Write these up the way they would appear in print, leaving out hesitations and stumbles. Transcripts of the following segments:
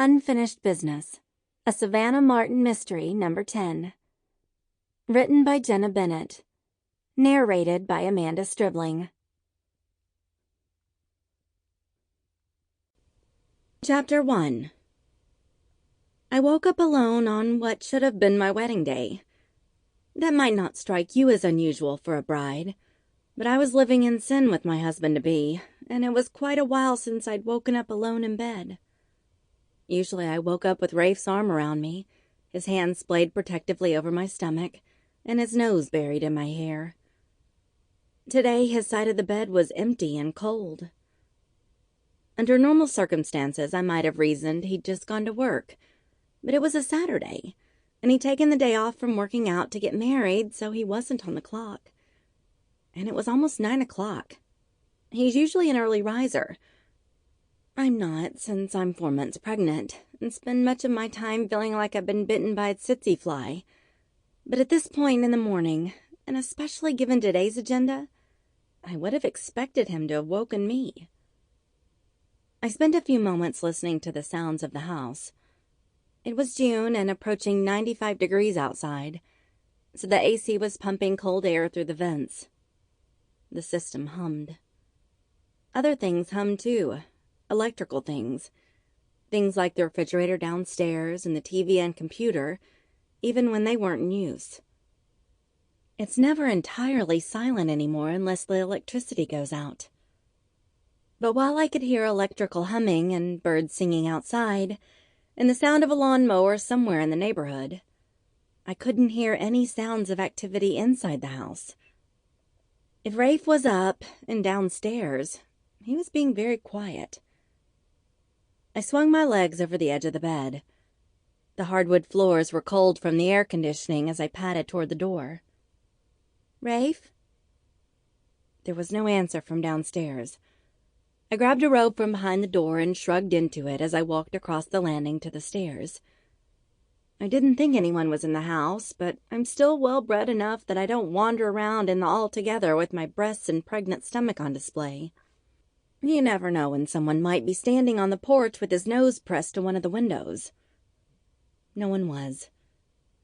Unfinished Business, a Savannah Martin mystery, number 10. Written by Jenna Bennett. Narrated by Amanda Stribling. Chapter 1. I woke up alone on what should have been my wedding day. That might not strike you as unusual for a bride, but I was living in sin with my husband-to-be, and it was quite a while since I'd woken up alone in bed. Usually I woke up with Rafe's arm around me, his hand splayed protectively over my stomach, and his nose buried in my hair. Today his side of the bed was empty and cold. Under normal circumstances, I might have reasoned he'd just gone to work, but it was a Saturday, and he'd taken the day off from working out to get married, so he wasn't on the clock. And it was almost 9 o'clock. He's usually an early riser. I'm not, since I'm 4 months pregnant, and spend much of my time feeling like I've been bitten by a tsetse fly. But at this point in the morning, and especially given today's agenda, I would have expected him to have woken me. I spent a few moments listening to the sounds of the house. It was June and approaching 95 degrees outside, so the AC was pumping cold air through the vents. The system hummed. Other things hummed too. Electrical things. Things like the refrigerator downstairs and the TV and computer, even when they weren't in use. It's never entirely silent anymore unless the electricity goes out. But while I could hear electrical humming and birds singing outside, and the sound of a lawnmower somewhere in the neighborhood, I couldn't hear any sounds of activity inside the house. If Rafe was up and downstairs, he was being very quiet. I swung my legs over the edge of the bed. The hardwood floors were cold from the air conditioning as I padded toward the door. "Rafe?" There was no answer from downstairs. I grabbed a robe from behind the door and shrugged into it as I walked across the landing to the stairs. I didn't think anyone was in the house, but I'm still well-bred enough that I don't wander around in the all-together with my breasts and pregnant stomach on display. You never know when someone might be standing on the porch with his nose pressed to one of the windows. No one was.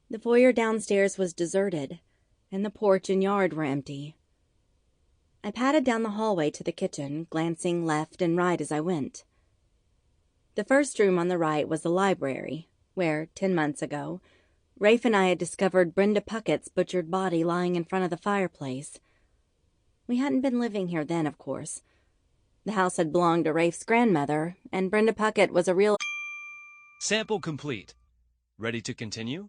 The foyer downstairs was deserted, and the porch and yard were empty. I padded down the hallway to the kitchen, glancing left and right as I went. The first room on the right was the library, where, 10 months ago, Rafe and I had discovered Brenda Puckett's butchered body lying in front of the fireplace. We hadn't been living here then, of course. The house had belonged to Rafe's grandmother, and Brenda Puckett was a real... Sample complete. Ready to continue?